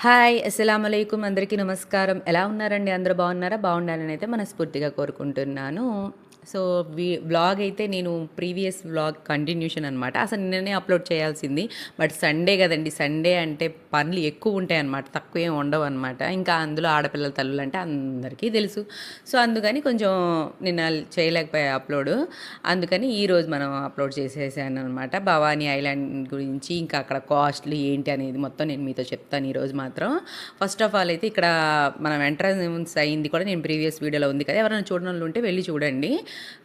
Hi! అస్సలాముఅలైకుం. అందరికీ నమస్కారం. ఎలా ఉన్నారండి? అందరూ బాగున్నారా? బాగుండాలని అయితే మనస్ఫూర్తిగా కోరుకుంటున్నాను. సో, వ్లాగ్ అయితే నేను ప్రీవియస్ వ్లాగ్ కంటిన్యూషన్ అనమాట. అసలు నిన్ననే అప్‌లోడ్ చేయాల్సింది. బట్ సండే గదండీ! సండే అంటే పనులు ఎక్కువుంటాయన్నమాట. తక్కువేం ఉండవన్నమాట. ఇంకా అందులో ఆడపిల్లల తల్లులంటే అందరికీ తెలుసు. సో, అందుకని కొంచెం నిన్న చేయలేకపోయా అప్‌లోడు. అందుకని ఈరోజు మనం అప్‌లోడ్ చేసేసాననమాట. భవానీ ఐలాండ్ గురించి, ఇంకా అక్కడ కాస్ట్‌లు ఏంటి అనేది మొత్తం నేను మీతో చెప్తాను ఈరోజు మాత్రం. ఫస్ట్ ఆఫ్ ఆల్ అయితే ఇక్కడ మనం ఎంట్రన్స్ అయింది కూడా నేను ప్రీవియస్ వీడియోలో ఉంది కదా! ఎవరైనా చూడనోళ్ళు ఉంటే వెళ్ళి చూడండి.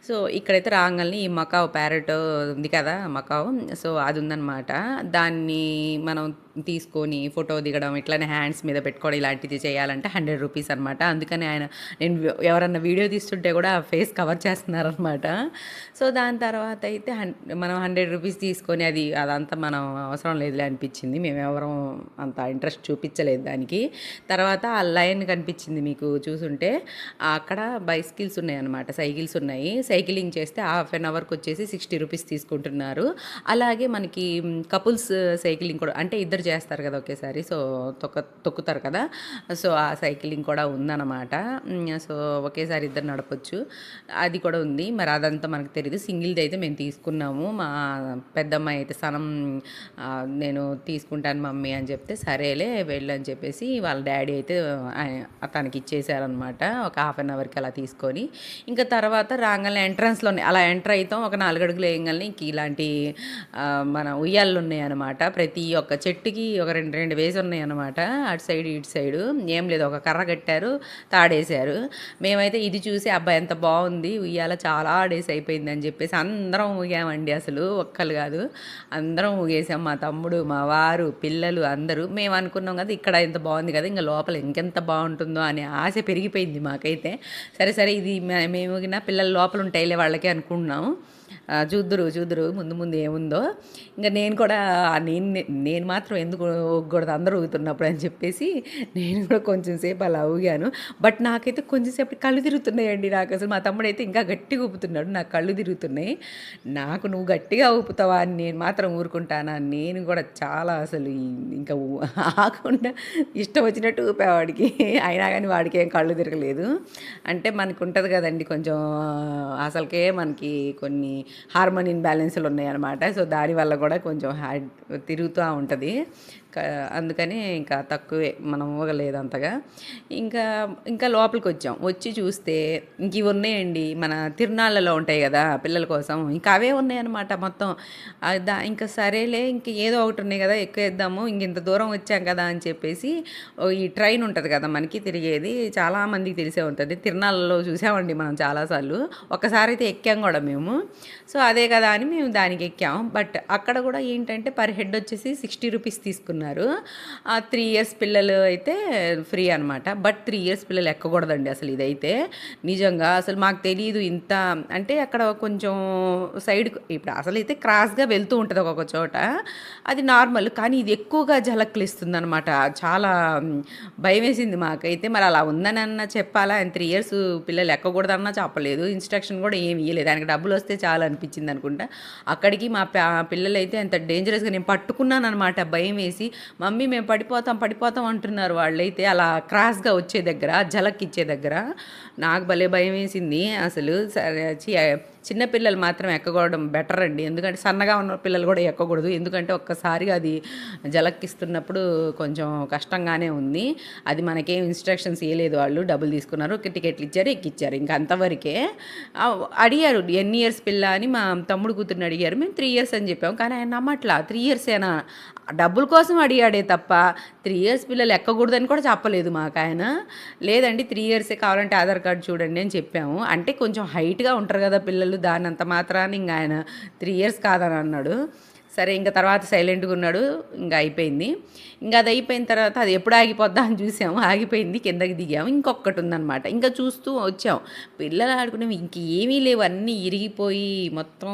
సో, ఇక్కడైతే రాంగాల్నే ఈ మకావ్ ప్యారట్ ఉంది కదా! మకావ్. సో, అది ఉందనమాట. దాన్ని మనం తీసుకొని ఫోటో దిగడం, ఇట్లనే హ్యాండ్స్ మీద పెట్టుకోవడం ఇలాంటిది చేయాలంటే ₹100 అనమాట. అందుకని నేను ఎవరన్నా వీడియో తీస్తుంటే కూడా ఫేస్ కవర్ చేస్తున్నారనమాట. సో, దాని తర్వాత అయితే మనం ₹100 తీసుకొని అదంతా మనం అవసరం లేదులే అనిపించింది. మేమెవరం అంత ఇంట్రెస్ట్ చూపించలేదు దానికి. తర్వాత ఆ లైన్ కనిపించింది మీకు చూసుంటే, అక్కడ బైసికిల్స్ ఉన్నాయన్నమాట. సైకిల్స్ ఉన్నాయి. సైకిలింగ్ చేస్తే హాఫ్ అన్ అవర్కి వచ్చేసి ₹60 తీసుకుంటున్నారు. అలాగే మనకి కపుల్స్ సైకిలింగ్ కూడా, అంటే ఇద్దరు చేస్తారు కదా ఒకేసారి. సో, తొక్కుతారు కదా. సో, ఆ సైకిలింగ్ కూడా ఉందన్నమాట. సో, ఒకేసారి ఇద్దరు నడపొచ్చు. అది కూడా ఉంది. మరి అదంతా మనకు తెలీదు. సింగిల్ది అయితే మేము తీసుకున్నాము. మా పెద్దమ్మాయి అయితే నేను తీసుకుంటాను మమ్మీ అని చెప్తే, సరేలే వెళ్ళు అని చెప్పేసి వాళ్ళ డాడీ అయితే తనకి ఇచ్చేసారనమాట. ఒక హాఫ్ అన్ అవర్కి అలా తీసుకొని, ఇంకా తర్వాత రాగానే ఎంట్రన్స్లోనే అలా ఎంటర్ అవుతాం. ఒక 4 అడుగులు వేయగానే ఇంక ఇలాంటి మన ఉయ్యాళ్ళు ఉన్నాయన్నమాట. ప్రతి ఒక్క చెట్టుకి ఒక రెండు రెండు వేసి ఉన్నాయన్నమాట. అటు సైడ్ ఇటు సైడు ఏం లేదు, ఒక కర్ర కట్టారు, తాడేశారు. మేమైతే ఇది చూసి అబ్బాయి ఎంత బాగుంది ఉయ్యాల, చాలా డేస్ అయిపోయింది అని చెప్పేసి అందరం ఊగామండి. అసలు ఒక్కరు కాదు, అందరం ఊగేసాం. మా తమ్ముడు, మా వారు, పిల్లలు అందరూ. మేము అనుకున్నాం కదా ఇక్కడ ఇంత బాగుంది కదా, ఇంకా లోపల ఇంకెంత బాగుంటుందో అనే ఆశ పెరిగిపోయింది మాకైతే. సరే సరే ఇది మేము ఊగిన పిల్లలు లోపల ఉంటాయిలే వాళ్ళకే అనుకుంటున్నాం. చూద్దురు ముందు ముందు ఏముందో. ఇంకా నేను కూడా నేను మాత్రం ఎందుకు ఊగకూడదు అందరూ ఊగుతున్నప్పుడు అని చెప్పేసి నేను కూడా కొంచెం సేపు అలా ఊగాను. బట్ నాకైతే కొంచెంసేపు కళ్ళు తిరుగుతున్నాయండి. నాకు అసలు మా తమ్ముడైతే ఇంకా గట్టిగా ఊపుతున్నాడు, నాకు కళ్ళు తిరుగుతున్నాయి. నాకు నువ్వు గట్టిగా ఊపుతావా అని నేను మాత్రం ఊరుకుంటానా, నేను కూడా చాలా అసలు ఇంకా ఆకుండా ఇష్టం వచ్చినట్టు ఊపేవాడికి. అయినా కానీ వాడికి ఏం కళ్ళు తిరగలేదు. అంటే మనకు ఉంటుంది కదండి కొంచెం, అసలుకే మనకి కొన్ని హార్మోన్ ఇన్బ్యాలెన్స్లు ఉన్నాయన్నమాట. సో, దానివల్ల కూడా కొంచెం తిరుగుతూ ఉంటుంది. అందుకని ఇంకా తక్కువే, మనం ఊగలేదు అంతగా. ఇంకా ఇంకా లోపలికి వచ్చాం. వచ్చి చూస్తే ఇంక ఇవి ఉన్నాయండి, మన తిరునాళ్ళలో ఉంటాయి కదా పిల్లల కోసం, ఇంకా అవే ఉన్నాయన్నమాట మొత్తం. ఇంకా సరేలే, ఇంక ఏదో ఒకటి ఉన్నాయి కదా ఎక్కేద్దాము, ఇంక ఇంత దూరం వచ్చాం కదా అని చెప్పేసి ఈ ట్రైన్ ఉంటుంది కదా మనకి తిరిగేది, చాలామందికి తెలిసే ఉంటుంది. తిరునాళ్ళలో చూసామండి మనం చాలాసార్లు. ఒక్కసారి అయితే ఎక్కాం కూడా మేము. సో, అదే కదా అని మేము దానికి ఎక్కాం. బట్ అక్కడ కూడా ఏంటంటే పర్ హెడ్ వచ్చేసి ₹60 తీసుకున్నారు. 3 ఇయర్స్ పిల్లలు అయితే ఫ్రీ అనమాట. బట్ 3 ఇయర్స్ పిల్లలు ఎక్కకూడదండి అసలు. ఇదైతే నిజంగా అసలు మాకు తెలియదు ఇంత. అంటే అక్కడ కొంచెం సైడ్, ఇప్పుడు అసలు అయితే క్రాస్గా వెళ్తూ ఉంటుంది ఒక్కొక్క చోట, అది నార్మల్. కానీ ఇది ఎక్కువగా ఇస్తుంది అనమాట. చాలా భయం వేసింది మాకైతే. మరి అలా ఉందని అన్నా చెప్పాలా, 3 ఇయర్స్ పిల్లలు ఎక్కకూడదన్నా చెప్పలేదు, ఇన్స్ట్రక్షన్ కూడా ఏమి ఇవ్వలేదు. దానికి డబ్బులు వస్తే చాలా అనిపించింది అనుకుంటా. అక్కడికి మా పిల్లలైతే ఎంత డేంజరస్గా, నేను పట్టుకున్నాను అనమాట భయం వేసి. మమ్మీ మేము పడిపోతాం అంటున్నారు వాళ్ళైతే, అలా క్రాస్గా వచ్చే దగ్గర, జలక్ ఇచ్చే దగ్గర. నాకు భలే భయం వేసింది అసలు. సరే చిన్నపిల్లలు మాత్రం ఎక్కకూడడం బెటర్ అండి. ఎందుకంటే సన్నగా ఉన్న పిల్లలు కూడా ఎక్కకూడదు. ఎందుకంటే ఒక్కసారిగా అది జలక్కిస్తున్నప్పుడు కొంచెం కష్టంగానే ఉంది. అది మనకేం ఇన్స్ట్రక్షన్స్ ఇవ్వలేదు వాళ్ళు, డబ్బులు తీసుకున్నారు, టికెట్లు ఇచ్చారు, ఎక్కిచ్చారు, ఇంకా అంతవరకే. అడిగారు ఎన్ని ఇయర్స్ పిల్ల అని మా తమ్ముడు కూతుర్ని అడిగారు. మేము 3 ఇయర్స్ అని చెప్పాము. కానీ ఆయన నమ్మట్లా, 3 ఇయర్సేనా, డబ్బుల కోసం అడిగాడే తప్ప 3 ఇయర్స్ పిల్లలు ఎక్కకూడదని కూడా చెప్పలేదు మాకు ఆయన. లేదండి 3 ఇయర్సే, కావాలంటే ఆధార్ కార్డు చూడండి అని చెప్పాము. అంటే కొంచెం హైట్గా ఉంటారు కదా పిల్లలు, దాని అంత మాత్రాన్ని ఇంకా ఆయన 3 ఇయర్స్ కాదని అన్నాడు. సరే, ఇంకా తర్వాత సైలెంట్గా ఉన్నాడు. ఇంకా అయిపోయింది. ఇంకా అది అయిపోయిన తర్వాత అది ఎప్పుడు ఆగిపోద్దా అని చూసాము, ఆగిపోయింది. కిందకి దిగాము. ఇంకొకటి ఉందన్నమాట. ఇంకా చూస్తూ వచ్చాము. పిల్లలు ఆడుకునేవి ఇంక ఏమీ లేవు, అన్నీ ఇరిగిపోయి మొత్తం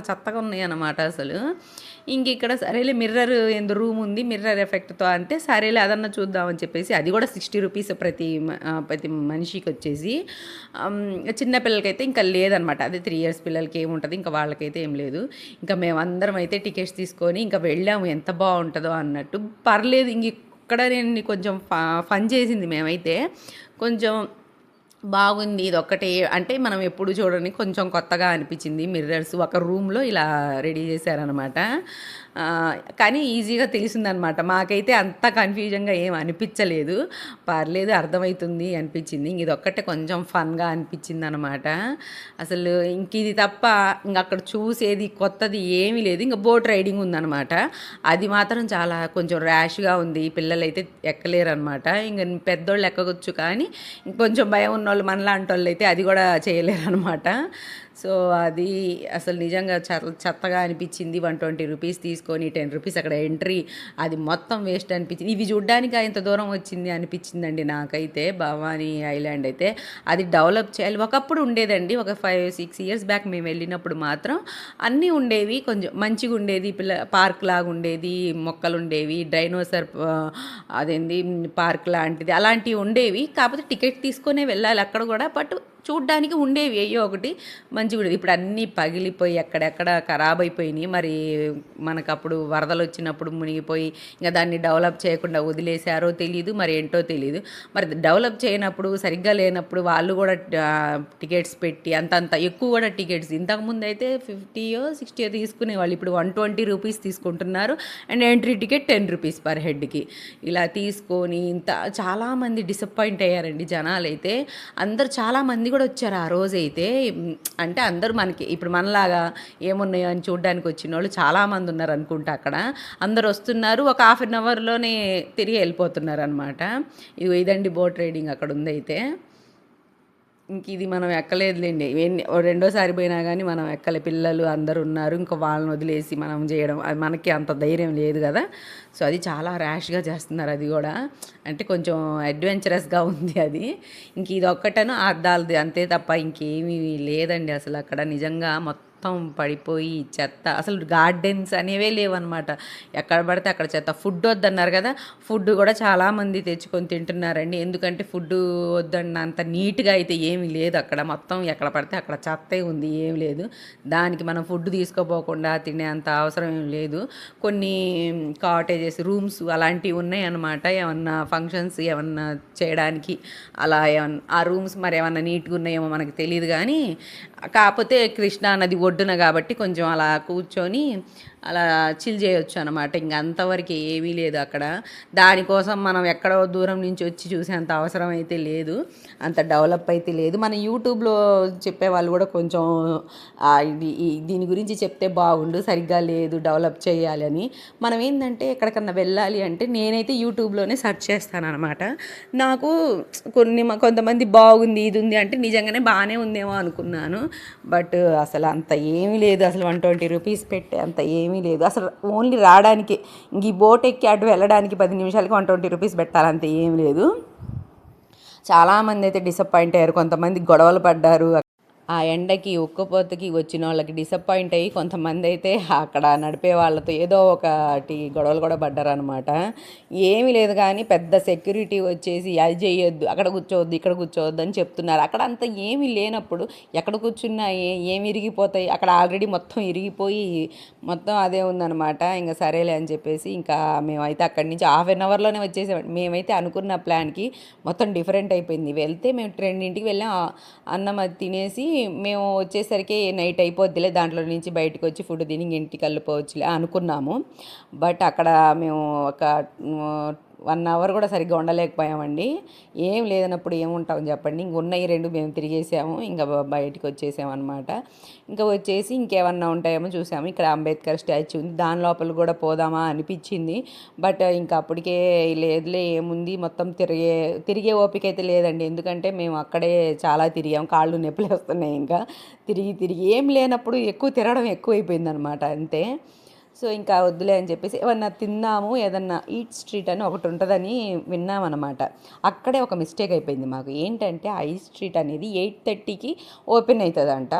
చెత్తగా ఉన్నాయి అన్నమాట అసలు. ఇంక ఇక్కడ సరేలే మిర్రర్ రూమ్ ఉంది, మిర్రర్ ఎఫెక్ట్తో అంటే సరేలే అదన్నా చూద్దామని చెప్పేసి, అది కూడా ₹60 ప్రతి మనిషికి వచ్చేసి. చిన్నపిల్లలకైతే ఇంకా లేదనమాట. అదే 3 ఇయర్స్ పిల్లలకి ఏముంటుంది, ఇంకా వాళ్ళకైతే ఏం లేదు. ఇంకా మేమందరం అయితే టికెట్స్ తీసుకొని ఇంకా వెళ్ళాము, ఎంత బాగుంటుందో అన్నట్టు. పర్లేదు, ఇంక అక్కడ నేను కొంచెం ఫన్ చేసింది మేమైతే. కొంచెం బాగుంది ఇదొక్కటే. అంటే మనం ఎప్పుడు చూడని కొంచెం కొత్తగా అనిపించింది. మిర్రర్స్ ఒక రూమ్‌లో ఇలా రెడీ చేశారనమాట. కానీ ఈజీగా తెలిసిందనమాట. మాకైతే అంత కన్‌ఫ్యూజన్‌గా ఏం అనిపించలేదు. పర్లేదు అర్థమైతుంది అనిపించింది. ఇదొక్కటే కొంచెం ఫన్‌గా అనిపించిందనమాట. అసలు ఇది తప్ప అక్కడ చూసేది కొత్తది ఏమీ లేదు. ఇంక బోట్ రైడింగ్ ఉందనమాట. అది మాత్రం చాలా కొంచెం ర్యాష్‌గా ఉంది. పిల్లలైతే ఎక్కలేరనమాట. ఇంక పెద్దోళ్ళు ఎక్కవచ్చు కానీ ఇంకొంచెం భయం ఉన్నోళ్ళు మనలాంటోళ్ళైతే అది కూడా చేయలేరనమాట. సో అది అసలు నిజంగా చెత్తగా అనిపించింది. 120 రూపీస్ తీసుకొని 10 రూపీస్ అక్కడ ఎంట్రీ, అది మొత్తం వేస్ట్ అనిపించింది. ఇవి చూడ్డానికి ఇంత దూరం వచ్చింది అనిపించిందండి నాకైతే. భవానీ ఐలాండ్ అయితే అది డెవలప్ చేయాలి. ఒకప్పుడు ఉండేదండి, ఒక 5-6 ఇయర్స్ బ్యాక్ మేము వెళ్ళినప్పుడు మాత్రం అన్నీ ఉండేవి, కొంచెం మంచిగా ఉండేది. పార్క్ లాగా ఉండేది, మొక్కలు ఉండేవి, డైనోసర్ అదేంది పార్క్ లాంటిది అలాంటివి ఉండేవి. కాకపోతే టికెట్ తీసుకొనే వెళ్ళాలి అక్కడ కూడా. బట్ చూడ్డానికి ఉండేవి అయ్యో ఒకటి మంచిగా ఉండేది. ఇప్పుడు అన్నీ పగిలిపోయి ఎక్కడెక్కడ ఖరాబ్ అయిపోయినాయి. మరి మనకు అప్పుడు వరదలు వచ్చినప్పుడు మునిగిపోయి ఇంకా దాన్ని డెవలప్ చేయకుండా వదిలేశారో తెలియదు, మరి ఏంటో తెలియదు. మరి డెవలప్ చేయనప్పుడు సరిగ్గా లేనప్పుడు వాళ్ళు కూడా టికెట్స్ పెట్టి అంతంత ఎక్కువ కూడా టికెట్స్ ఇంతకుముందు అయితే 50-60 తీసుకునేవాళ్ళు. ఇప్పుడు 120 రూపీస్ తీసుకుంటున్నారు. And entry ticket 10 rupees per హెడ్కి ఇలా తీసుకొని చాలామంది డిసప్పాయింట్ అయ్యారండి జనాలు అయితే. అందరు చాలామంది కూడా వచ్చారు ఆ రోజైతే. అంటే అందరూ మనకి ఇప్పుడు మనలాగా ఏమున్నాయో అని చూడడానికి వచ్చిన వాళ్ళు చాలామంది ఉన్నారు అనుకుంటా అక్కడ. అందరు వస్తున్నారు, ఒక హాఫ్ అన్ అవర్లోనే తిరిగి వెళ్ళిపోతున్నారు అనమాట. ఇదండి బోట్ రైడింగ్ అక్కడ ఉందైతే. ఇది మనం ఎక్కలేదులేండి. రెండోసారి పోయినా కానీ మనం ఎక్కలే. పిల్లలు అందరు ఉన్నారు, ఇంకా వాళ్ళని వదిలేసి మనం చేయడం అది మనకి అంత ధైర్యం లేదు కదా. సో అది చాలా ర్యాష్గా చేస్తున్నారు అది కూడా. అంటే కొంచెం అడ్వెంచరస్గా ఉంది అది. ఇది ఒక్కటను అద్దాలది అంతే తప్ప ఇంకేమీ లేదండి అసలు అక్కడ. నిజంగా మొత్తం పడిపోయి చెత్త, అసలు గార్డెన్స్ అనేవే లేవన్నమాట. ఎక్కడ పడితే అక్కడ చెత్త. ఫుడ్ వద్దన్నారు కదా, ఫుడ్ కూడా చాలామంది తెచ్చుకొని తింటున్నారండి. ఎందుకంటే ఫుడ్ వద్దన్నంత నీట్గా అయితే ఏమీ లేదు అక్కడ. మొత్తం ఎక్కడ పడితే అక్కడ చెత్తే ఉంది, ఏమి లేదు. దానికి మనం ఫుడ్ తీసుకోపోకుండా తినే అంత అవసరం ఏం లేదు. కొన్ని కాటేజెస్, రూమ్స్ అలాంటివి ఉన్నాయి అన్నమాట. ఏమన్నా ఫంక్షన్స్ ఏమన్నా చేయడానికి అలా ఏమన్నా ఆ రూమ్స్ మరి ఏమన్నా నీట్గా ఉన్నాయేమో మనకు తెలియదు కానీ, కాకపోతే కృష్ణా నది ఒడ్డున కాబట్టి కొంచెం అలా కూర్చొని అలా చిల్ చేయొచ్చు అనమాట. ఇంక అంతవరకు ఏమీ లేదు అక్కడ. దానికోసం మనం ఎక్కడో దూరం నుంచి వచ్చి చూసేంత అవసరం అయితే లేదు, అంత డెవలప్ అయితే లేదు. మన యూట్యూబ్లో చెప్పేవాళ్ళు కూడా కొంచెం దీని గురించి చెప్తే బాగుండు, సరిగ్గా లేదు, డెవలప్ చేయాలి అని. మనం ఏంటంటే ఎక్కడికన్నా వెళ్ళాలి అంటే నేనైతే యూట్యూబ్లోనే సెర్చ్ చేస్తాను అనమాట. నాకు కొంతమంది బాగుంది ఇది ఉంది అంటే నిజంగానే బాగానే ఉందేమో అనుకున్నాను. బట్ అసలు అంత ఏమీ లేదు. అసలు 120 రూపీస్ పెట్టే అంత ఏమీ లేదు అసలు. ఓన్లీ రావడానికి ఈ బోట్ ఎక్కి అటు వెళ్ళడానికి 10 నిమిషాలకి 120 రూపీస్ పెట్టాలంత ఏం లేదు. చాలామంది అయితే డిసప్పాయింట్ అయ్యారు, కొంతమంది గొడవలు పడ్డారు. ఆ ఎండకి ఉక్కపోతకి వచ్చిన వాళ్ళకి డిసప్పాయింట్ అయ్యి కొంతమంది అయితే అక్కడ నడిపే వాళ్ళతో ఏదో ఒకటి గొడవలు కూడా పడ్డారనమాట. ఏమీ లేదు కానీ పెద్ద సెక్యూరిటీ వచ్చేసి అది చేయొద్దు, అక్కడ కూర్చోవద్దు, ఇక్కడ కూర్చోవద్దు అని చెప్తున్నారు. అక్కడ అంత ఏమీ లేనప్పుడు ఎక్కడ కూర్చున్నా ఏమి ఇరిగిపోతాయి. అక్కడ ఆల్రెడీ మొత్తం ఇరిగిపోయి మొత్తం అదే ఉందన్నమాట. ఇంకా సరేలే అని చెప్పేసి ఇంకా మేమైతే అక్కడి నుంచి హాఫ్ అన్ అవర్లోనే వచ్చేసాం. మేమైతే అనుకున్న ప్లాన్కి మొత్తం డిఫరెంట్ అయిపోయింది. వెళ్తే మేము 2ంటికి వెళ్ళాం, అన్నం అది తినేసి మేము వచ్చేసరికి నైట్ అయిపోద్దిలే, దాంట్లో నుంచి బయటకు వచ్చి ఫుడ్ తిని ఇంటికి వెళ్ళిపోవచ్చులే అనుకున్నాము. బట్ అక్కడ మేము ఒక 1 అవర్ కూడా సరిగ్గా ఉండలేకపోయామండి. ఏం లేదన్నప్పుడు ఏముంటామని చెప్పండి. ఇంక ఉన్నాయి 2 మేము తిరిగేసాము, ఇంకా బయటికి వచ్చేసామన్నమాట. ఇంకా వచ్చేసి ఇంకేమన్నా ఉంటాయేమో చూసాము. ఇక్కడ అంబేద్కర్ స్టాచ్యూ ఉంది, దాని లోపల కూడా పోదామా అనిపించింది. బట్ ఇంకా అప్పటికే లేదులే ఏముంది, మొత్తం తిరిగే ఓపిక అయితే లేదండి. ఎందుకంటే మేము అక్కడే చాలా తిరిగాం, కాళ్ళు నొప్పులు వస్తున్నాయి. ఇంకా తిరిగి ఏం లేనప్పుడు ఎక్కువ తిరగడం ఎక్కువైపోయింది అనమాట, అంతే. సో ఇంకా వద్దులే అని చెప్పేసి ఏమన్నా తిందాము, ఏదన్నా ఈట్ స్ట్రీట్ అని ఒకటి ఉంటుందని విన్నామన్నమాట. అక్కడే ఒక మిస్టేక్ అయిపోయింది మాకు. ఏంటంటే ఐ స్ట్రీట్ అనేది 8:30కి ఓపెన్ అవుతుందంట.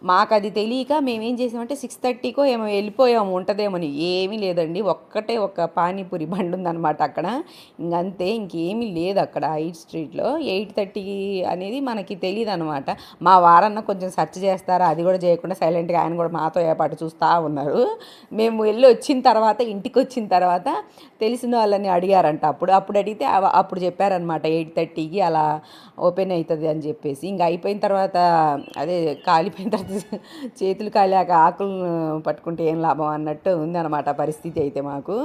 మాకు అది తెలియక మేమేం చేసామంటే 6:30కో ఏమో వెళ్ళిపోయాము ఉంటుందేమని. ఏమీ లేదండి, ఒక్కటే ఒక పానీపూరి బండి ఉందన్నమాట అక్కడ. ఇంకంతే, ఇంకేమీ లేదు అక్కడ 8 స్ట్రీట్లో. 8:30 అనేది మనకి తెలియదు అనమాట. మా వారన్న కొంచెం సెర్చ్ చేస్తారా, అది కూడా చేయకుండా సైలెంట్గా ఆయన కూడా మాతో ఏపాటు చూస్తూ ఉన్నారు. మేము వెళ్ళి వచ్చిన తర్వాత, ఇంటికి వచ్చిన తర్వాత తెలిసిన వాళ్ళని అడిగారంట. అప్పుడు అడిగితే అప్పుడు చెప్పారనమాట 8:30కి అలా ఓపెన్ అవుతుంది అని చెప్పేసి. ఇంక అయిపోయిన తర్వాత అదే కాలిపోయిన తర్వాత చేతులు కాలాక ఆకులను పట్టుకుంటే ఏం లాభం అన్నట్టు ఉందన్నమాట పరిస్థితి అయితే మాకు.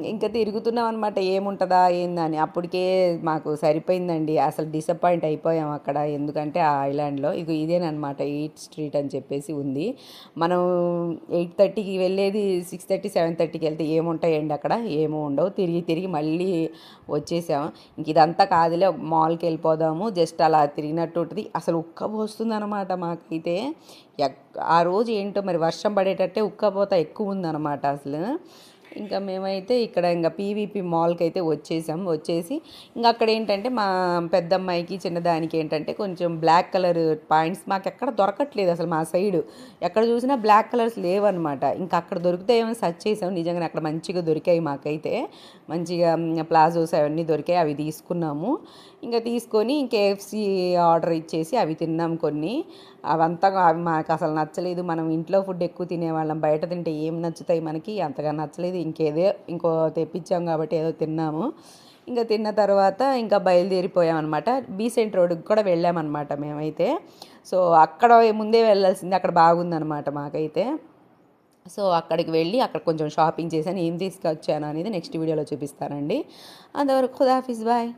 ఇంకా తిరుగుతున్నాం అనమాట ఏముంటుందా ఏందని. అప్పటికే మాకు సరిపోయిందండి, అసలు డిసప్పాయింట్ అయిపోయాం అక్కడ. ఎందుకంటే ఆ ఐలాండ్లో ఇదేనమాట 8 స్ట్రీట్ అని చెప్పేసి ఉంది. మనం 8:30కి వెళ్ళేది 6:30, 7:30కి వెళ్తే ఏముంటాయండి అక్కడ, ఏమో ఉండవు. తిరిగి తిరిగి మళ్ళీ వచ్చేసాము. ఇంక ఇదంతా కాదులే, మాల్కి వెళ్ళిపోదాము, జస్ట్ అలా తిరిగినట్టు ఉంటుంది. అసలు ఉక్కబోస్తుంది అనమాట మాకైతే. ఆ రోజు ఏంటో మరి వర్షం పడేటట్టే ఉక్కపోత ఎక్కువ ఉందన్నమాట అసలు. ఇంకా మేమైతే ఇక్కడ ఇంకా పీవీపీ మాల్కి అయితే వచ్చేసి ఇంకా అక్కడ ఏంటంటే మా పెద్దమ్మాయికి చిన్నదానికి ఏంటంటే కొంచెం బ్లాక్ కలర్ పాయింట్స్ మాకు ఎక్కడ దొరకట్లేదు అసలు. మా సైడు ఎక్కడ చూసినా బ్లాక్ కలర్స్ లేవన్నమాట. ఇంకా అక్కడ దొరుకుతాయేమో సెర్చ్ చేసాం, నిజంగానే అక్కడ మంచిగా దొరికాయి మాకైతే. మంచిగా ప్లాజోస్ అవన్నీ దొరికాయి, అవి తీసుకున్నాము. ఇంకా తీసుకొని కేఎఫ్సి ఆర్డర్ ఇచ్చేసి అవి తిన్నాం కొన్ని. అవి మనకు అసలు నచ్చలేదు. మనం ఇంట్లో ఫుడ్ ఎక్కువ తినేవాళ్ళం, బయట తింటే ఏం నచ్చుతాయి మనకి, అంతగా నచ్చలేదు. ఇంకో తెప్పించాం కాబట్టి ఏదో తిన్నాము. ఇంకా తిన్న తర్వాత ఇంకా బయలుదేరిపోయామన్నమాట. బీసెంట్ రోడ్కి కూడా వెళ్ళామన్నమాట మేమైతే. సో అక్కడ ముందే వెళ్ళాల్సింది, అక్కడ బాగుందన్నమాట మాకైతే. సో అక్కడికి వెళ్ళి అక్కడ కొంచెం షాపింగ్ చేశాను. ఏం తీసుకొచ్చాను అనేది నెక్స్ట్ వీడియోలో చూపిస్తానండి. అంతవరకు ఖుదాఫిజ్, బాయ్.